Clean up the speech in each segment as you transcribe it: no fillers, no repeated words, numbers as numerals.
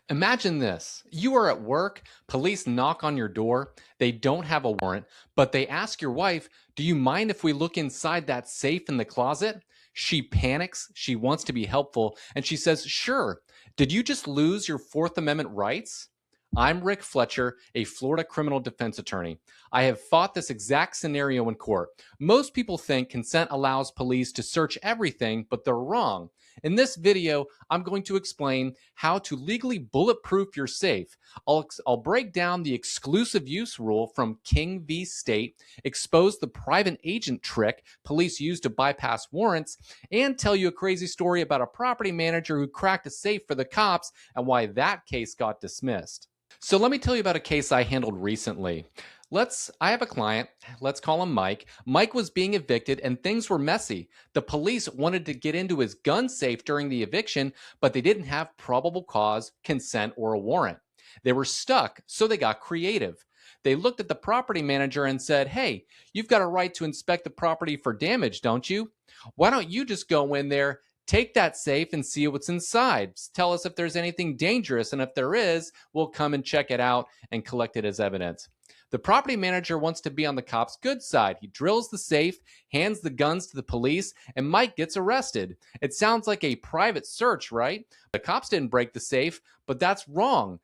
Imagine this. You are at work, police knock on your door, they don't have a warrant, but they ask your wife, "Do you mind if we look inside that safe in the closet?" She panics, she wants to be helpful, and she says, "Sure. Did you just lose your Fourth Amendment rights?" I'm Rick Fletcher, a Florida criminal defense attorney. I have fought this exact scenario in court. Most people think consent allows police to search everything, but they're wrong. In this video, I'm going to explain how to legally bulletproof your safe. I'll break down the exclusive use rule from King v. State, expose the private agent trick police use to bypass warrants, and tell you a crazy story about a property manager who cracked a safe for the cops and why that case got dismissed. So let me tell you about a case I handled recently. I have a client, let's call him Mike. Mike was being evicted and things were messy. The police wanted to get into his gun safe during the eviction, but they didn't have probable cause, consent, or a warrant. They were stuck, so they got creative. They looked at the property manager and said, "Hey, you've got a right to inspect the property for damage, don't you? Why don't you just go in there, take that safe and see what's inside? Tell us if there's anything dangerous, and if there is, we'll come and check it out and collect it as evidence." The property manager wants to be on the cops' good side. He drills the safe, hands the guns to the police, and Mike gets arrested. It sounds like a private search, right? The cops didn't break the safe, but that's wrong.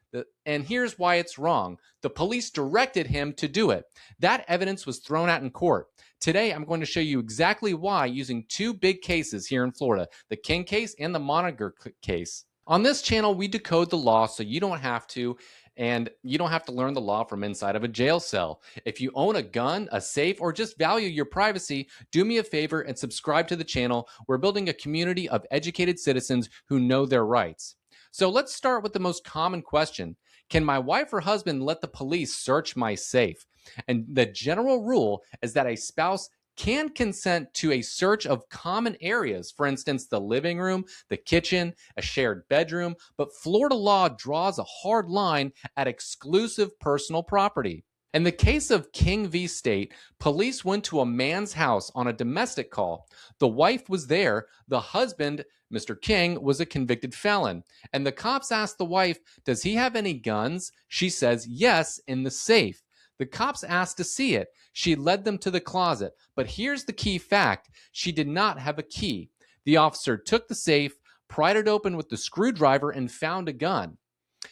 And here's why it's wrong. The police directed him to do it. That evidence was thrown out in court. Today, I'm going to show you exactly why using two big cases here in Florida, the King case and the Moninger case. On this channel, we decode the law so you don't have to, and you don't have to learn the law from inside of a jail cell. If you own a gun, a safe, or just value your privacy, do me a favor and subscribe to the channel. We're building a community of educated citizens who know their rights. So let's start with the most common question. Can my wife or husband let the police search my safe? And the general rule is that a spouse can consent to a search of common areas, for instance, the living room, the kitchen, a shared bedroom, but Florida law draws a hard line at exclusive personal property. In the case of King v. State, police went to a man's house on a domestic call. The wife was there. The husband, Mr. King, was a convicted felon. And the cops asked the wife, "Does he have any guns?" She says, "Yes, in the safe." The cops asked to see it. She led them to the closet. But here's the key fact. She did not have a key. The officer took the safe, pried it open with the screwdriver, and found a gun.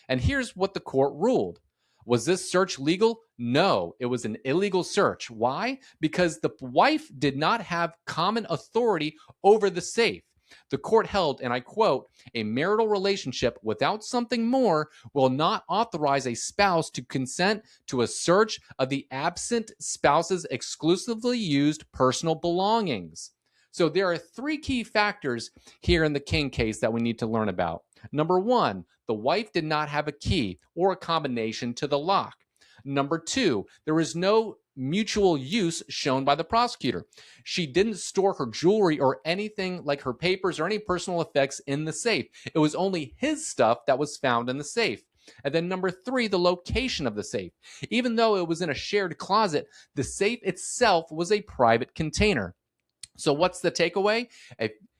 And here's what the court ruled. Was this search legal? No, it was an illegal search. Why? Because the wife did not have common authority over the safe. The court held, and I quote, "A marital relationship without something more will not authorize a spouse to consent to a search of the absent spouse's exclusively used personal belongings." So there are three key factors here in the King case that we need to learn about. Number one, the wife did not have a key or a combination to the lock. Number two, there was no mutual use shown by the prosecutor. She didn't store her jewelry or anything like her papers or any personal effects in the safe. It was only his stuff that was found in the safe. And then number three, the location of the safe. Even though it was in a shared closet, the safe itself was a private container. So what's the takeaway?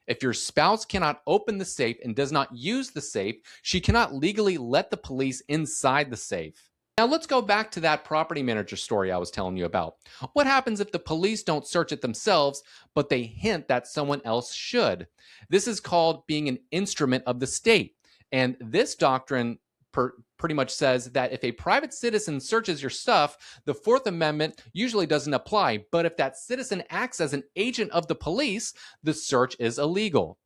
If your spouse cannot open the safe and does not use the safe, she cannot legally let the police inside the safe. Now let's go back to that property manager story I was telling you about. What happens if the police don't search it themselves, but they hint that someone else should? This is called being an instrument of the state. And this doctrine pretty much says that if a private citizen searches your stuff, the Fourth Amendment usually doesn't apply. But if that citizen acts as an agent of the police, the search is illegal.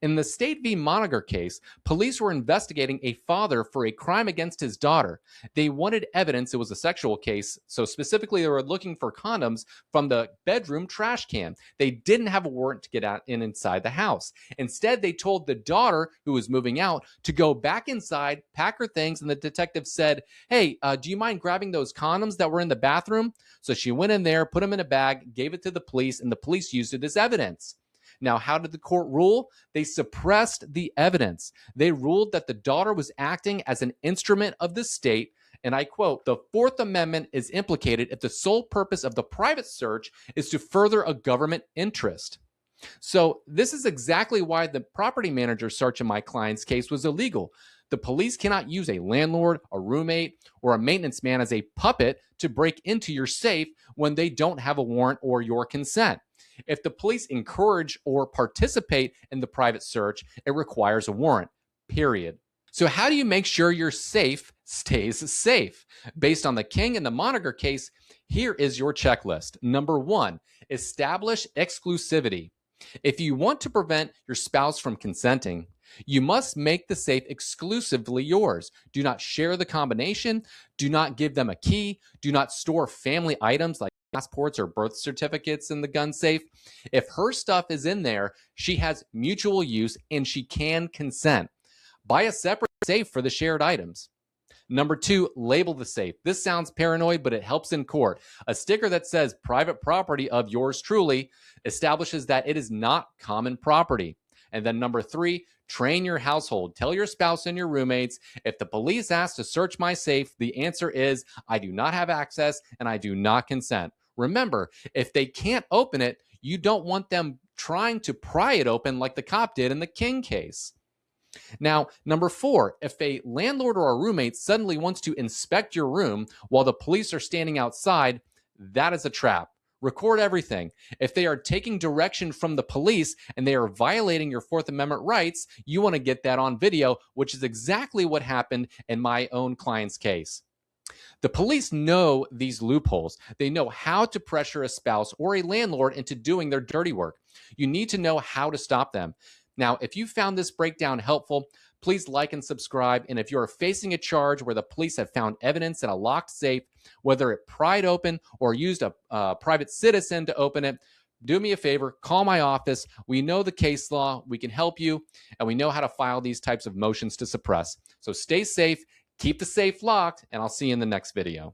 In the State v. Moninger case, police were investigating a father for a crime against his daughter. They wanted evidence. It was a sexual case, so specifically they were looking for condoms from the bedroom trash can. They didn't have a warrant to get inside the house. Instead, they told the daughter, who was moving out, to go back inside, pack her things, and the detective said, "Hey, do you mind grabbing those condoms that were in the bathroom?" So she went in there, put them in a bag, gave it to the police, and the police used it as evidence. Now, how did the court rule? They suppressed the evidence. They ruled that the daughter was acting as an instrument of the state, and I quote, "The Fourth Amendment is implicated if the sole purpose of the private search is to further a government interest." So this is exactly why the property manager search in my client's case was illegal. The police cannot use a landlord, a roommate, or a maintenance man as a puppet to break into your safe when they don't have a warrant or your consent. If the police encourage or participate in the private search, it requires a warrant, period. So how do you make sure your safe stays safe? Based on the King and the Moninger case, here is your checklist. Number 1, establish exclusivity. If you want to prevent your spouse from consenting, you must make the safe exclusively yours. Do not share the combination. Do not give them a key. Do not store family items like passports or birth certificates in the gun safe. If her stuff is in there, she has mutual use and she can consent. Buy a separate safe for the shared items. Number 2, label the safe. This sounds paranoid, but it helps in court. A sticker that says private property of yours truly establishes that it is not common property. And then number 3, train your household. Tell your spouse and your roommates, if the police ask to search my safe, the answer is, I do not have access and I do not consent. Remember, if they can't open it, you don't want them trying to pry it open like the cop did in the King case. Now, number 4, if a landlord or a roommate suddenly wants to inspect your room while the police are standing outside, that is a trap. Record everything. If they are taking direction from the police and they are violating your Fourth Amendment rights, you want to get that on video, which is exactly what happened in my own client's case. The police know these loopholes. They know how to pressure a spouse or a landlord into doing their dirty work. You need to know how to stop them. Now, if you found this breakdown helpful, please like and subscribe. And if you are facing a charge where the police have found evidence in a locked safe, whether it pried open or used a private citizen to open it, do me a favor, call my office. We know the case law, we can help you, and we know how to file these types of motions to suppress. So stay safe, keep the safe locked, and I'll see you in the next video.